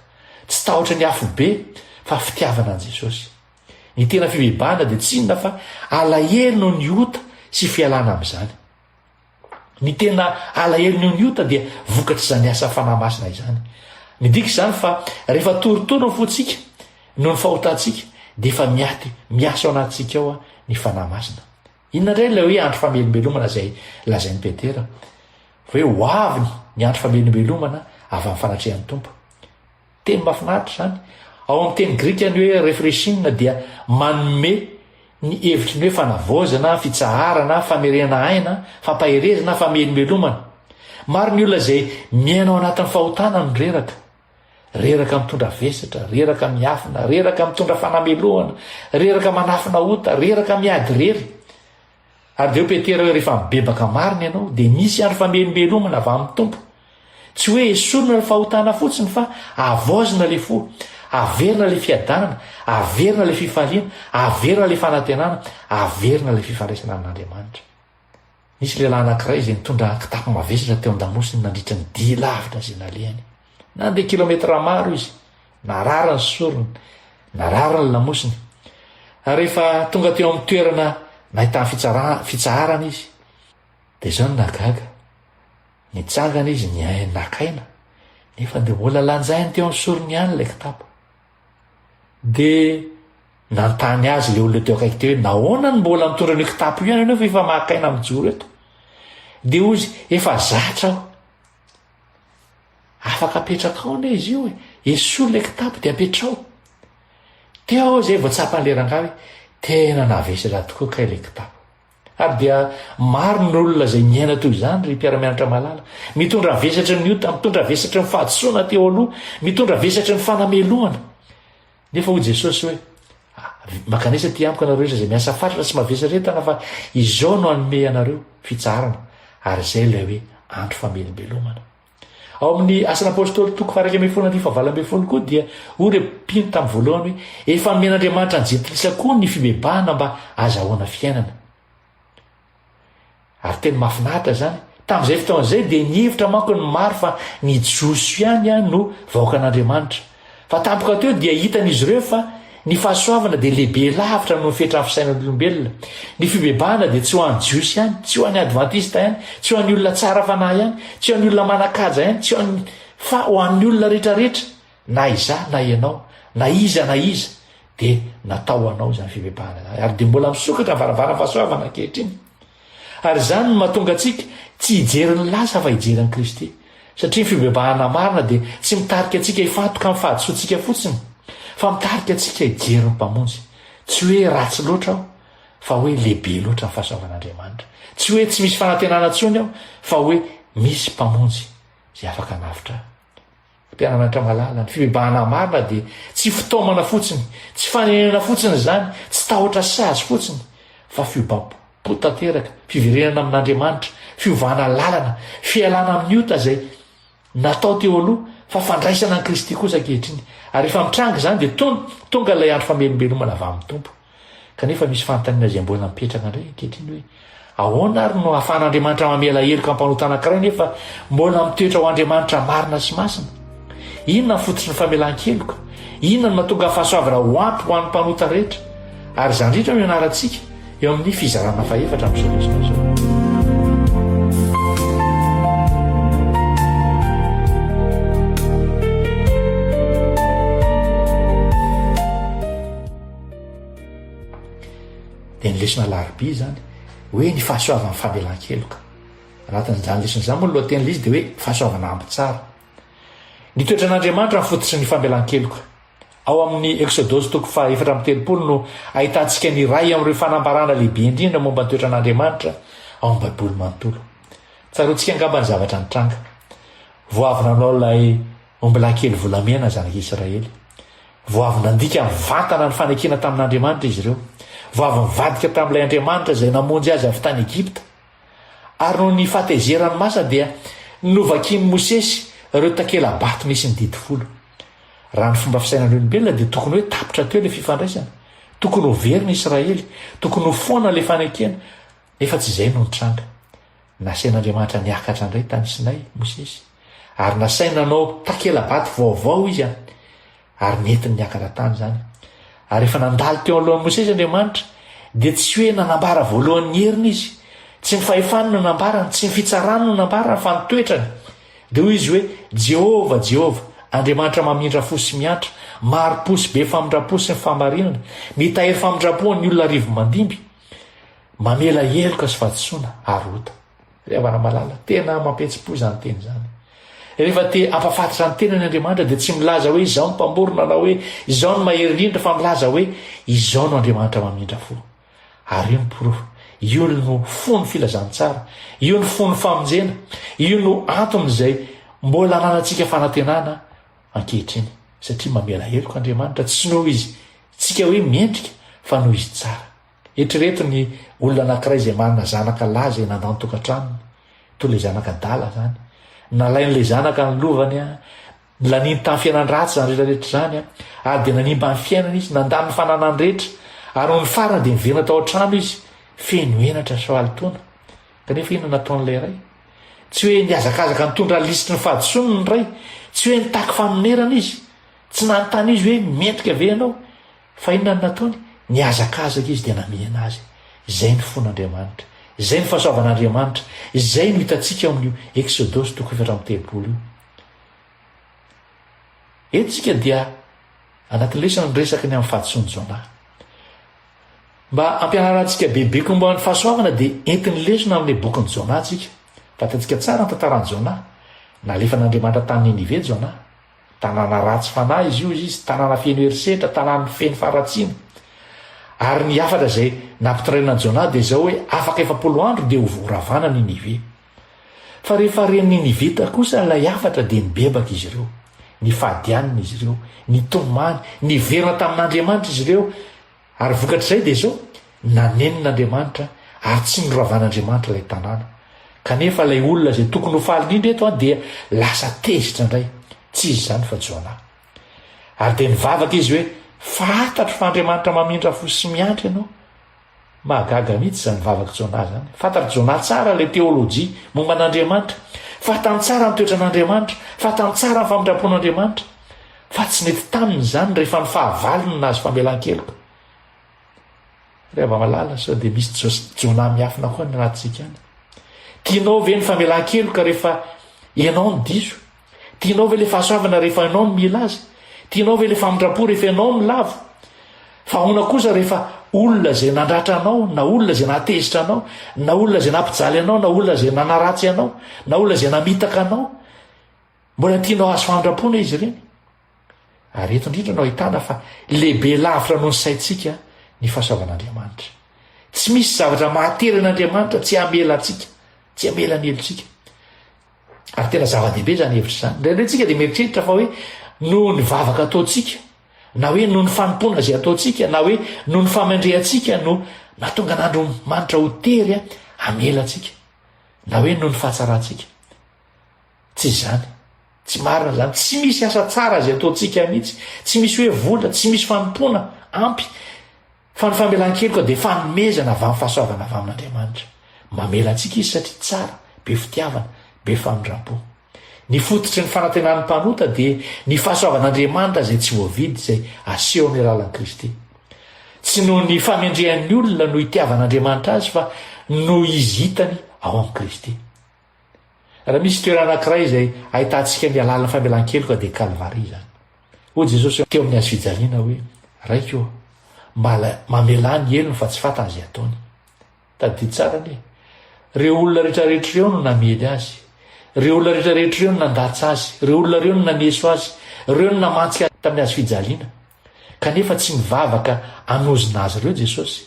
tsy tahotra ny afo be fa fitiavana an' Jesosy ny tena fibebahana dia tsy inona fa alahelo noho ny ota sy fialana amin'izany ny tena alahelo noho ny ota dia vokatry izany asa fanahy masina izany midika izany fa rehefa torotoro ny fotsika noho ny fahotantsika dia efa miaty miasa ao anatintsika ao ny fanahy masina inona indray ilay hoe andro famerim-belomana zay lazain'ny Petera fa hoe ho avy ny andro famerim-belomana avy amin'ny fanatrehan'ny tompo teny mahafinaritra zany ao amin'ny teny grikany hoe refreshinina dia manome ny hevitry ny hoe fanavaozana fitsaharana famerena aina fampaherezana famerim-belomana maro ny olona zay miaina ao anatin'ny fahotana no reraka mitondra vesatra reraka miafina reraka mitondra fanamelohana reraka manafina ota reraka miady rery ary deo Petera hoe rehefa mibebaka marina ianao dia misy andro famerim-belomana avy amin'ny tompo tsy hoe esorina le fahotana fotsiny fa avaozina le fo averina le fiadanana averina le fifaliana averina le fanantenana averina le fifandraisana amin'Andriamanitra nisy lehilahy anankiray izay nitondra kitapo mavesatra teo an-damosiny nandritra ny dia lavitra zay nalehany nandeha kilometra maro izy narara ny sorony narara ny lamosiny. Rehefa tonga teo amin'ny toerana nahitany fitsaharana izy dia zao ny nagaga nitsangana izy nakaina nefa dia mbola lanjainy teo amin'ny sorony ihany ilay kitapo. Dia nantany azy le olona teo akaiky teo hoe nahoana ny mbola mitondra ny kitapo io ihany ianao fa efa makaina amin'ny joro eto. Dia ozy efa zatra aho afaka apetraka ao ane izy io esoa le kitapo dia apetrao. Teo aho zay voatsapan'leranga hoe tena navesatra tokoa kay le kitapo. Ary dia maro ny olona zay miaina toy izany ry mpiara-mianatra malala, mitondra vesatra ny ota, mitondra vesatra ny fahadosoana teo aloha, mitondra vesatra ny fanamelohana. Nefa ho Jesosy hoe makanisa ty amiko anareo rehetra zay miasa fatratra sy mavesatra entana fa izao no anome anareo fitsarana ary zay lay hoe andro famelombelomana. Ao amin'ny Asan'ny Apôstôly toko 1:9 koa dia ory mpino tamin'ny voalohany hoe efa nomen'Andriamanitra ny Jetrisa koa ny fibebahana mba azahoana fiainana. Ary tena mahafinaritra zany tamin'izay fotoan'izay dia nihevitra manko ny maro fa ny Jiosy ihany no vahoakan'Andriamanitra. Fa tampoka teo dia hitan'izy ireo fa ny fahasoavana dia lehibe lavitra no mifetra amin'ny fisainan'olombelona. Ny fibebahana dia tsy ho an'ny Jiosy ihany, tsy ho an'ny Advantista ihany, tsy ho an'ny olona tsara fanahy ihany, tsy ho an'ny olona manakaja ihany, tsy ho an'ny fa ho an'ny olona rehetrarehetra, na iza na ianao, na iza dia natao anao zany fibebahana. Ary dia mbola misokatra varavara fahasoavana ankehitriny. Ary zany no mahatonga antsika tsy hijery ny lasa fa hijery an'i Kristy. Satria ny fibebahana marina dia tsy mitarika antsika hifantoka amin'ny fahadosoantsika fotsiny, fa mitarika antsika hijery ny mpamonjy. Tsy hoe ratsy loatra aho fa hoe lehibe loatra ny fahasoavan'Andriamanitra. Tsy hoe tsy misy fanantenana intsony aho fa hoe misy mpamonjy zay afaka navitra. Mpiara-mianatra malala, ny fibebahana marina dia tsy fitaomana fotsiny, tsy fanenena fotsiny zany, tsy tahotra sazy fotsiny, fa fiobam-po tanteraka, fiverenana amin'Andriamanitra, fiovana lalana, fialana amin'ny ota zay natao teo aloha fa fandraisana an'i Kristy kosa ankehitriny. Ary rehefa mitranga zany dia tonga ilay andro famelombelomana avy amin'ny tompo. Kanefa misy fanontaniana zay mbola mipetraka indray ankehitriny hoe ahoana ary no ahafahan'Andriamanitra mamela heloka ampanota anankiray nefa mbola mitoetra ho Andriamanitra marina sy masina? Inona ny fototsy ny famelan-keloka? Inona ny mahatonga fahasoavana ho ampy ho an'ny mpanota rehetra? Ary zany indrindra no ianarantsika eo amin'ny fizarana faefatra amin'izao lesona izao. Dia ny lesona larobia zany hoe ny fahasoavana famelan-keloka. Anatin'izany lesona izany moa lohaten'ilay izy dia hoe fahasoavana ampy tsara. Ny toetra n'Andriamanitra ny fototsy ny famelan-keloka. Ao amin'ny Exodosy toko 4:13 no ahitantsika ny ray amin'ireo fanambarana lehibe indrindra momba ny toetra n'Andriamanitra ao amin'ny baiboly manontolo. Tsaroantsika angamba ny zavatra nitranga. Voavy nanao ilay ombilakely volamena zanak'Israely. Voavy nandika mivantana ny fanekena tamin'Andriamanitra izy ireo. Voavy mivadika tamin'ilay Andriamanitra izay namonjy azy avy tany Egipta. Ary no ny fahatezerany masa dia novakian'i Mosesy ireo takela-bato misy ny didy 10. Raha ny fomba fisainan'ny olombelona dia tokony hoe tapitra teo ilay fifandraisana. Tokony ho very ny Israely, tokony ho foana ilay fanekena. Nefa tsy izay no nitranga. Nasain'Andriamanitra niakatra indray tany Sinay Mosesy. Ary nasaina nanao takela-bato vaovao izy ary nentiny niakatra tany zany. Ary rehefa nandalo teo alohan'i Mosesy Andriamanitra dia tsy hoe nanambara voalohan'ny heriny izy, tsy ny fahefany no nambarany, tsy ny fitsarany no nambarany fa ny toetrany. Dia hoy izy hoe Jehova, Jehova, Andriamanitra mamindra fo sy miantra, maro-po sy be famindrapo sy ny fahamarinana, mitahery famindrapo ny olona rivo mandimby, mamela heloka sy fahadisoana ary ota. Ravana malala, tena mampihetsi-po izany teny zany. Rehefa te ampafatotra ny tenany Andriamanitra dia tsy milaza hoe izao ny mpamorona na hoe izao ny mahery indrindra fa milaza hoe izao no Andriamanitra mamindra fo. Ary io ny porofo, io no fo ny filazantsara, io ny fo ny famonjena, io no antony izay mbola nanantsika fanantenana ankehitriny. Satria mamela heloka Andriamanitra tsy noho izy tsika hoe miendrika fa noho izy tsara. Eritrereto ny olona anankiray izay manana zanaka laza nandany tokantranony, toy ilay zanaka dala zany. Nalain'ilay zanaka ny lovany laniny tamin'ny fiainany ratsy zany rehetrarehetra zany ary dia nanimba ny fiainana izy, nandany ny fananany rehetra ary no ny farany dia miverina tao an-trano izy feno henatra soalitaona. Kanefa inona nataon'ilay ray? Tsy hoe niazakazaka nitondra lisitry ny fahadisoany ny ray, tsy hoe nitaky famonerana izy, tsy nanontany izy hoe mendrika ve ianao fa inona ny nataony niazakazaka izy dia namihana azy. Izay ny fon'Andriamanitra, izay ny fahasoavan'Andriamanitra, izay no hitantsika amin'io Exodosy 7:3 io. Etsika dia anatin'ny lesona nyresaka ny amin'ny fahadisoany Jona. Mba ampianarantsika bebe komba ny fahasoavana dia entin'ny lesona amin'ny bokin'ny Jona tsika. Fatantsika tsara ny tantaran'i Jona. Nalefa n'Andriamanitra tany Ninive Jona. Tanàna ratsy fanahy izy io izy, tanàna feno herisetra, tanàna feno faratsiana. Ary ny hafatra izay nampitarainan'i Jona dia izao hoe afaka 40 andro dia ho voaravana Ninive. Fa rehefa reny Ninive kosa ilay hafatra dia nibebaka izy ireo. Ny fahadianina izy ireo, ny tomany, ny verina tamin'Andriamanitra izy ireo. Ary vokatr'izay dia izao nanenon'Andriamanitra ary tsy noravan'Andriamanitra ilay tanàna. Kanefa ilay olona izay tokony ho faly indrindra eto dia lasa tezitra indray. Tsy izy izany fa Jona. Ary dia nivavaka izy hoe fantatro fa Andriamanitra mamindra fo sy miantra ianao. Mahagaga mihitsy izany nivavaka Jona zany. Fantatro Jona tsara ilay teolojia momba an'Andriamanitra. Fantany tsara ny toetra an'Andriamanitra. Fantany tsara ny famindrapon'Andriamanitra. Fa tsy nety taminy izany rehefa ny fahavalony nazy famelan-keloka. Rehaba malala sao dia misy Jona miafina koa ny anatintsika any. Tianao ve ny famelan-keloka rehefa ianao ny diso? Tianao ve le fahasoavana rehefa ianao ny mila azy? Tianao ve le famindrapo rehefa ianao ny lavo? Fa ahoana kosa rehefa olona izay nandratra anao, na olona izay nahatezitra anao, na olona izay nampijaly anao, na olona izay nanaratsy anao, na olona izay namitaka anao, mbola tianao azo famindrapona izy ireny? Ary eto indrindra no ahitana fa lehibe lavitra noho ny saintsika ny fahasoavan'Andriamanitra. Tsy misy zavatra mahatery an'Andriamanitra tsy hamela antsika, tsy hamela ny helotsika. Ary tena zava-dehibe izany hevitra izany. Indraindray tsika dia mieritreritra fa hoe noho ny vavaka ataontsika, na hoe noho ny fanompona izay ataontsika, na hoe noho ny famendrehantsika no natonga n'Andriamanitra ho tery hamela antsika, na hoe noho ny fahatsarantsika. Tsy izany. Tsy marina izany. Tsy misy asa tsara izay ataontsika mihitsy, tsy misy hoe vola, tsy misy fanompona ampy. Fa ny famelan-keloka dia fanomezana avy amin'ny fahasoavana avy amin'Andriamanitra. Mamela antsika izy satria tsara, be fitiavana, be famindrapo. Ny fototry ny fanantenan'ny mpanota dia ny fahasoavan'Andriamanitra izay tsy voavidy izay aseho amin'ny alalan'i Kristy. Tsy noho ny famendrehan'ny olona no hitiavan'Andriamanitra azy fa no izy hitany ao amin'ny Kristy. Raha misy toerana anankiray izay ahitantsika ny alalan'ny famelan-keloka dia Kalvari izany. Hoy Jesosy teo amin'ny hazo fijaliana hoe raiko mamela ny elony fa tsy fantany izay ataony. Tadidy tsara anie. Reo olona rehetrarehetra ireo no namely azy. Reo olona rehetrarehetra ireo no nandatsy azy. Reo olona ireo no naneso azy. Reo no namantsika tamin'ny hazo fijaliana. Kanefa tsy mivavaka hanozina azy ireo Jesosy,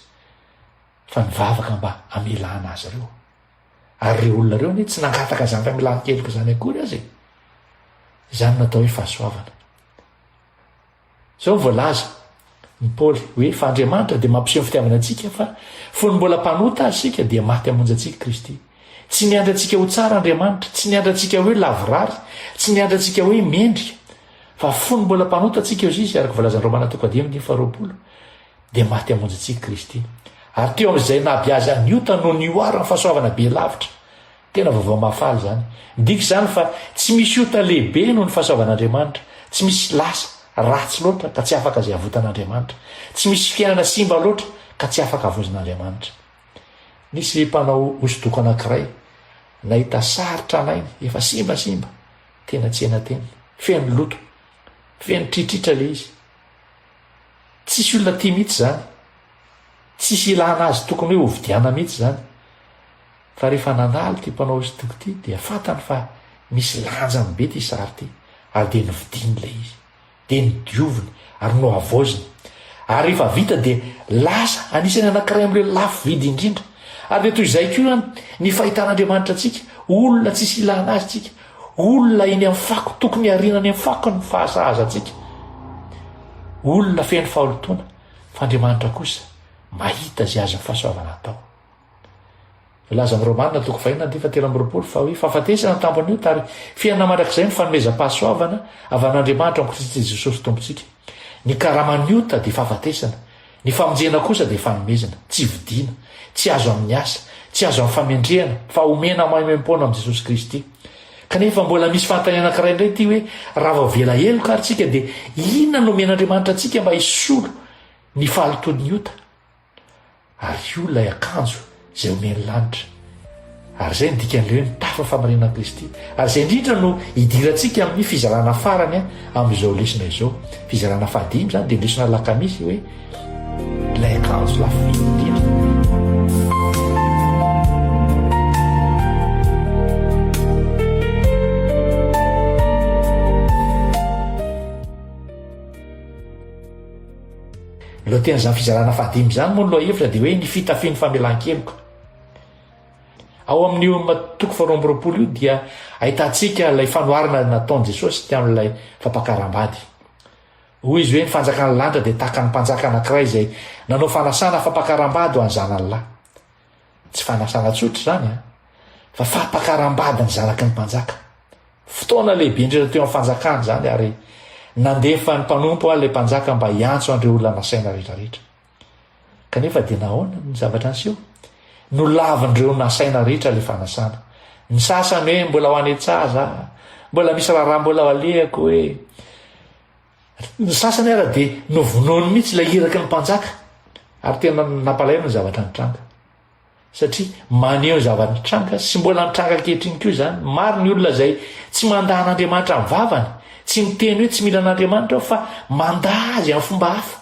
fa mivavaka mba hamelana azy ireo. Ary reo olona ireo tsy nangataka izany famelan-keloka izany akory azy. Izany natao hoe fahasoavana. Izao voalaza ny Paoly hoe fa Andriamanitra dia mampiseho ny fitiavana antsika fa fony mbola mpanota azy sika dia maty hamonjy antsika Kristy. Tsy niandra antsika ho tsara Andriamanitra, tsy niandra antsika hoe lavorary, tsy niandra antsika hoe mendrika, fa fony mbola mpanota antsika eo izy araka voalazan'ny Romana 10:20 dia maty hamonjy antsika Kristy. Ary teo amin'izay nahabiaza niota no nioara ny fahasoavana be lavitra. Tena vaovao mahafaly izany. Midika izany fa tsy misy ota lehibe noho ny fahasoavan'Andriamanitra, tsy misy lasa ratsy loatra ka tsy afaka izay avotan'Andriamanitra, tsy misy fiainana simba loatra ka tsy afaka avozan'Andriamanitra. Nisy mpanao hosodoko anankiray nahita sary tranainy efa simbasimba, tena tsy ena tena, feno loto, feno tritritra le izy. Tsisy olona tia mihitsy izany, tsisy ilana azy tokony hoe hovidiana mihitsy izany. Fa rehefa nanaly ty mpanao hosodoko ty dia fantany fa misy lanjany be ty sary ty, ary dia nividiny le izy, dia nidioviny ary no avoziny. Ary rehefa vita dia lasa anisany anankiray amin'ireo lafo vidy indrindra. Ary dia toy izay koa ny fahitan'Andriamanitra antsika, olona tsisy ilana azy tsika, olona eny amin'ny fako, tokony harinany amin'ny fako ny fahasahaza antsika, olona feno faholotoana, fa Andriamanitra kosa mahita izay azo fahasoavana atao. Laza amin'ny Romana 5:13 fa hoe fahafatesana ny tambony io ary fiainana mandrakizay ny fanomezam-pahasoavana avy amin'Andriamanitra amin'ny Kristy Jesosy Tompontsika. Ny karaman'iota dia fahafatesana, ny famonjena kosa dia fanomezana, tsy vidiana, tsy azo amin'ny asa, tsy azo amin'ny famendrehana, fa omena maimaimpona amin'ny Jesosy Kristy. kanefa mbola misy fantany anankiray indray ty hoe raha vaovela heloka ary tsika dia inona no men'andriamanitra antsika mba hisolo ny fahalotony ota ary io lay akanjo izay omeny lanitra ary izay nidikan'ireo ny tafa famarinana Kristy ary izay indrindra no hidirantsika amin'ny fizarana farany amin'izao lesona izao fizarana fahadimy zany dia lesona lakamisy hoe lay akanjo lafindrindra. loha tenazany fizarana fahadimy zany moa loha hevitra dia hoe ny fitafiany famelan-keloka ao amin'io matoko faharoambiroapolo io dia ahitantsika ilay fanoharana nataon'i Jesosy ty amin'ilay fampakaram-bady hoy izy hoe ny fanjakana lanitra dia tahaka ny mpanjaka anankiray izay nanao fanasana fampakaram-bady ho any zanany lahy tsy fanasana tsotra zany fa fampakaram-bady ny zanaky ny mpanjaka fotoana lehibe indrindra teo amin'ny fanjakana zany ary nandefa ny mpanompo ilay mpanjaka mba hiantso andreo olona nasaina rehetrarehetra kanefa dia nahoana ny zavatra an'seo no lavin'ireo nasaina rehetra le fanasana ny sasany hoe mbola ho any-tsaza mbola misy raharaha mbola ho alehako hoe ny sasany ara dia novonoany mihitsy ilay iraky ny mpanjaka ary tena nampalahelo ny zavatra nitranga satria maneho ny zavatra nitranga sy mbola nitranga ankehitriny koa zany maro ny olona izay tsy mandà an'Andriamanitra amin'ny vavany tsy miteny hoe tsy mila an'Andriamanitra aho fa mandà azy amin'ny fomba hafa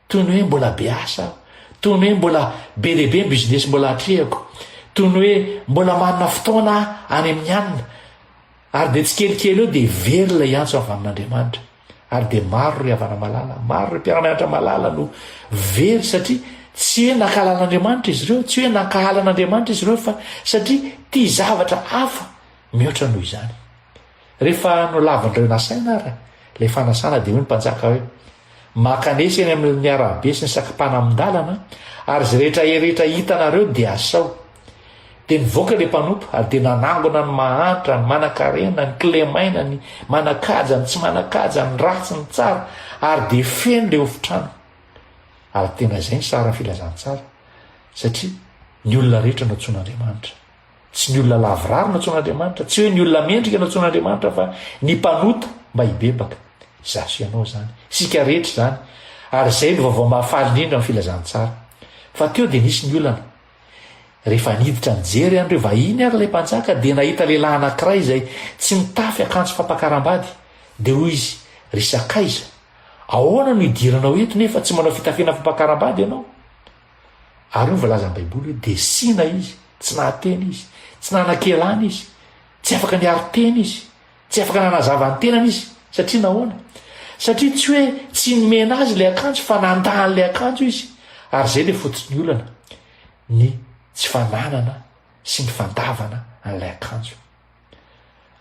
toy ny hoe mbola be asa aho toy ny hoe mbola be lehibe ny business mbola hatrehako toy ny hoe mbola manana fotoana any amin'ny anina ary dia tsy kelikely eo dia very ilay antso avy amin'Andriamanitra ary dia maro ry havana malala maro ry mpiara-mianatra malala no very satria tsy hoe nakahala an'Andriamanitra izy ireo tsy hoe nakahala an'Andriamanitra izy ireo fa satria tia zavatra hafa mihoatra noho izany rehefa no lavin'ireo nasaina ary ilay fanasana dia hoy ny mpanjaka hoe makanesa eny amin'ny arabe sy ny sakapana amin'ny-dalana ary zay rehetra hitanareo dia asao dia nivoaka ilay mpanompo ary dia nanangona ny mahantra ny manan-karena ny kilemaina ny manan-kaja ny tsy manan-kaja ny ratsy ny tsara ary dia feno ilay hofitrano ary tena izay ny sara filazantsara satria ny olona rehetra no antsoin'Andriamanitra tsy ny olona lavirary no antsoin'Andriamanitra tsy hoe ny olona mendrika no antsoin'Andriamanitra fa ny mpanota mba hibebaka zaso ianao zany sika rehetra zany ary izay no vaovao mahafaly indrindra amin'ny filazantsara fa teo dia nisy ny olana rehefa niditra nijery an'ireo vahiny ary ilay mpanjaka dia nahita lehilahy anankiray izay tsy mitafy akanjo fampakaram-bady dia hoy izy ry Sakaiza ahoana no hidiranao eto nefa tsy manao fitafiana fampakaram-bady ianao ary io voalaza amin'ny baiboly hoe dia sina izy tsy nahateny izy tsy nanan-kelana izy tsy afaka niaro-tena izy tsy afaka nanazava ny tenana izy satria nahoana satria tsy hoe tsy nomena azy ilay akanjo fa nandahan'ilay akanjo izy ary izay ilay fototsy ny olana ny tsy fananana sy ny fandavana an'ilay akanjo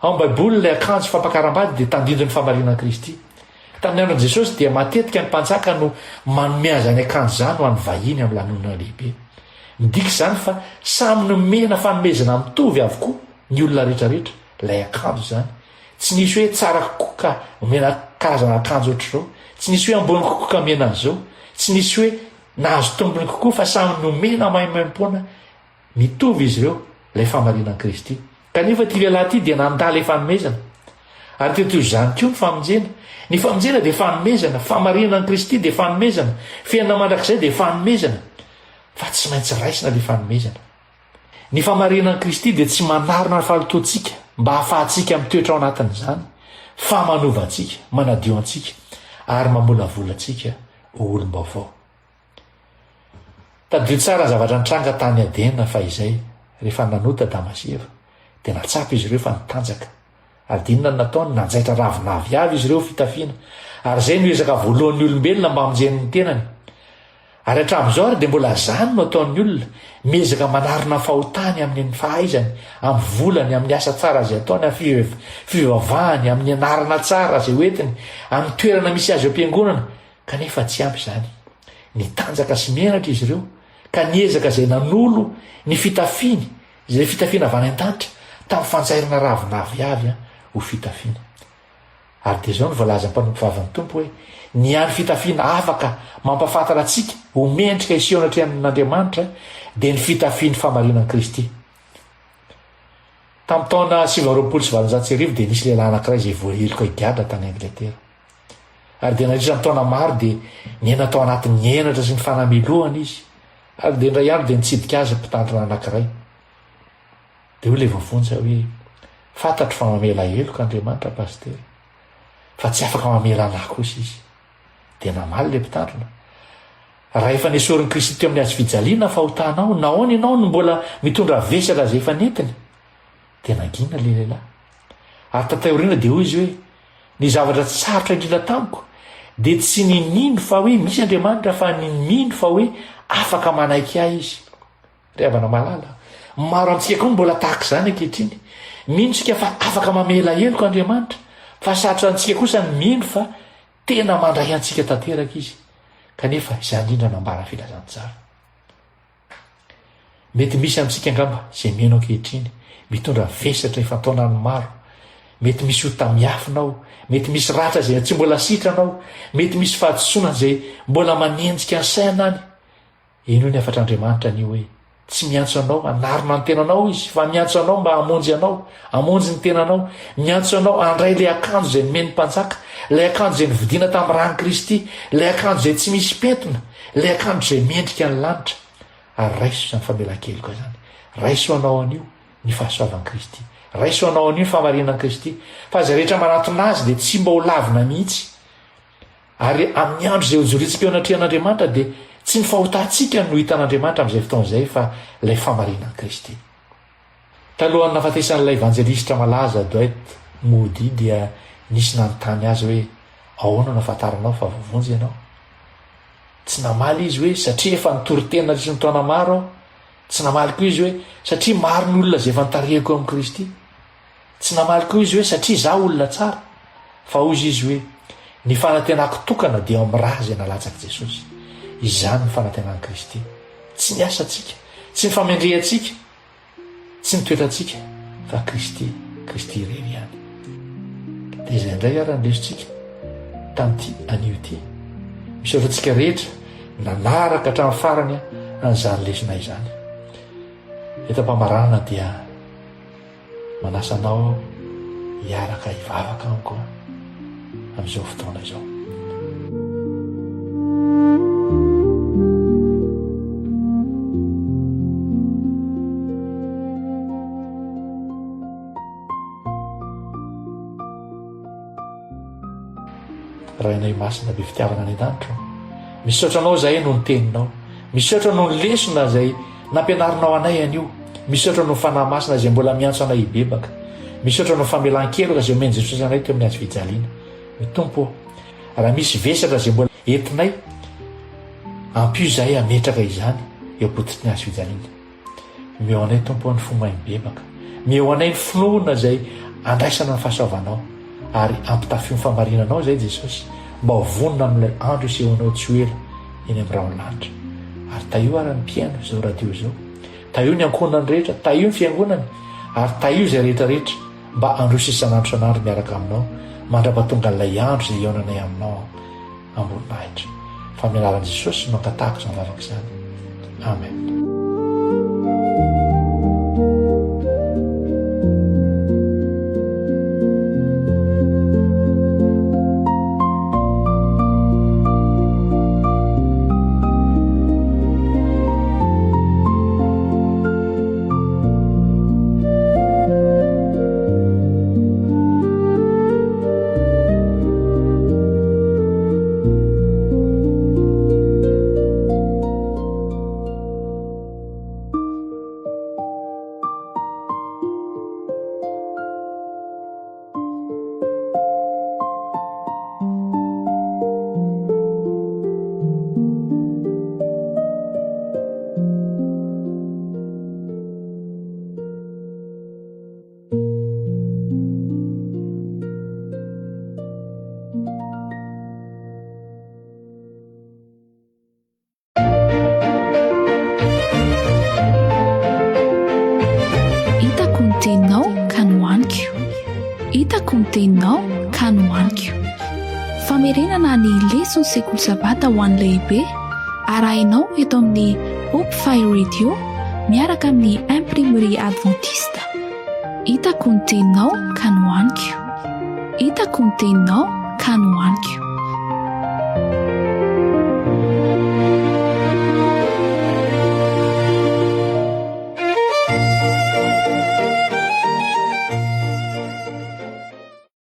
ao amin'ny baiboly ilay akanjo fampakaram-bady dia tandindro ny famarinana Kristy tamin'ny andron'i Jesosy dia matetika ny mpanjaka no manome azy any akanjo zany ho an'ny vahiny amin'ny lanonana lehibe midika izany fa samy nomena fanomezana mitovy avokoa ny olona rehetrarehetra ilay akanjo zany tsy nisy hoe tsara kokoa ka omena karazana akanjo ohatr'izao tsy nisy hoe ambony kokoa ka mena an'izao tsy nisy hoe nahazo tombony kokoa fa samy nomena maimaimpona mitovy izy ireo ilay famarinana Kristy kanefa ty lehilahy ty dia nandà ilay fanomezana ary teto izany koa ny famonjena dia fanomezana famarinana Kristy dia fanomezana fiainana mandrakizay dia fanomezana fa tsy maintsy raisina ilay fanomezana ny famarinana Kristy dia tsy manarona ny fahalotoantsika mba hahafahantsika mitoetra ao anatin'izany fa manova antsika manadio antsika ary mamolavola antsika ho olom-baovao tadio tsara ny zavatra nitranga tany Adena fa izay rehefa nanota Damasieva dia natsapa izy ireo fa nitanjaka ary dinona nataony nanjaitra ravinavy avy izy ireo fitafiana ary izay no ezaka voalohan'ny olombelona mba hamonjen'ny tenany ary hatramin'izao ary dia mbola zany no ataon'ny olona miezaka manarina fahotany amin'ny fahaizany amin'ny volany amin'ny asa tsara izay ataony amin'ny fivavahany amin'ny anarana tsara izay hoentiny amin'ny toerana misy azy eo am-piangonana kanefa tsy ampy izany nitanjaka sy menatra izy ireo ka niezaka izay nanolo ny fitafiany izay fitafiana avy any an-danitra tamin'ny fanjairana ravinavy avy ho fitafiana ary dia izao ny voalaza ny mpanompo vavan'ny tompo hoe ny any fitafiana afaka mampafantara antsika ho mendrika iseho an'Andriamanitra dia ny fitafiany famarinana Kristy tamin'ny taona 1920 dia nisy lehilahy anankiray izay voaheloka igadra tany Angletera. Ary dia nandritra ny taona maro dia niaina tao anatin'ny henatra sy ny fanamelohana izy. Ary dia indray andro dia nitsidika azy mpitandrina anankiray. Dia hoy ilay voavonjy hoe fantatro fa mamela heloka Andriamanitra pastery, fa tsy afaka mamela anahy kosa izy. Dia namaly ilay mpitandrina. Raha efa nesorin'i Kristy teo amin'ny hazofijaliana fahotanao, nahoana ianao no mbola mitondra vesatra izay efa nentiny? Dia nangina ilay lehilahy. Ary tataoriana dia hoy izy hoe ny zavatra tsarotra indrindra tamiko dia tsy ninino fa hoe misy Andriamanitra, fa ninino fa hoe afaka manaiky ahy izy. Ry havana malala, maro amintsika koa mbola tahaka izany ankehitriny. Mino sika fa afaka mamela heloka Andriamanitra, fa sarotra antsika kosa ny mino fa tena mandray antsika tanteraka izy. Kanefa izany indrindra nambara filazantsara. Mety misy amintsika angamba izay mino ankehitriny mitondra vesatra efa taonany maro. Mety misy otamiafinao, mety misy ratra izay tsy mbola sitranao, mety misy fahadisoana izay mbola manenjika ny saina any. Eno ny afatr'Andriamanitra ny hoe tsy miantso anao anarina ny tenanao izy, fa miantso anao mba hamonjy anao, hamonjy ny tenanao, miantso anao handray ilay akanjo izay nomeny mpanjaka, ilay akanjo izay nividiana tamin'ny rany Kristy, ilay akanjo izay tsy misy pentona, ilay akanjo izay mendrika ny lanitra. Ary raiso izany famelan-keloka izany. Raiso anao an'io ny fahasoavan'i Kristy. Raiso anao an'io ny famarinan'i Kristy. Fa izay rehetra manatona azy dia tsy mba ho lavina mihitsy. Ary amin'ny andro izay hojoritsika eo anatrehan'Andriamanitra dia tsy ny fahotantsika no hitan'Andriamanitra amin'izay fotoana izay, fa ilay famarinan'i Kristy. Talohan'ny nahafatesan'ilay evanjelistra malaza Dwight Moody dia nisy nanontany azy hoe ahoana no ahafantaranao fa voavonjy ianao? Tsy namaly izy hoe satria efa nitory-tena sy ny taona maro aho. Tsy namaly koa izy hoe satria maro ny olona izay efa nitarihako amin'i Kristy. Tsy namaly koa izy hoe satria izaho olona tsara. Fa hoy izy hoe ny fanantenako tokana dia amin'ny raha izay nalatsaky Jesosy. Izany ny fanantenan'i Kristy. Tsy ny asantsika, tsy ny famendrehantsika, tsy ny toetrantsika, fa Kristy irery ihany. Dia izay indray ary andresitsika tamin'ity anio ity. Misaotratsika rehetra nanaraka hatramin'ny farany an'izany lesona izany. Eto am-pamaranana dia manasa anao hiaraka hivavaka amiko amin'izao fotoana izao. Raha inay masina be fitiavana any an-danitra, misaotra anao zahay no ny teninao, misaotra no ny lesona izay nampianarinao anay anio, misaotra no ny fanahy masina izay mbola miantso anay hibebaka, misaotra no famelan-keloka izay omeny Jesosy anay teo amin'ny hazofijaliana. Tompo, raha misy vesatra izay mbola entinay, ampio zahay ametraka izany eo am-pototry ny hazofijaliana. Meo anay Tompo ny fomba mibebaka, meo anay ny finoana izay andraisana ny fahasoavanao, ary ampitafio ny famarinanao zay Jesosy, mba ho vonona amin'ilay andro isehonao tsy ho ela eny amin'ny rahalanitra. Ary taio ary ny mpiaino izao radio izao, taio ny ankonany rehetra, taio ny fiangonany, ary taio izay rehetrarehetra mba androso isan'andro san'andro miaraka aminao, mandrapatonga n'ilay andro izay ionanay aminao amboninahitra. Fa amin'ny anaran'i Jesosy no ankatahako izany vavaka izany. Amen. Hitako ny teninao ka nohaniko. Famerenana ny lesona sekoly sabata ho an'ny lehibe arahinao eto amin'ny Hope Fire Radio miaraka amin'ny Imprimerie Adventiste. hitako ny teninao ka nohaniko, hitako ny teninao ka nohaniko.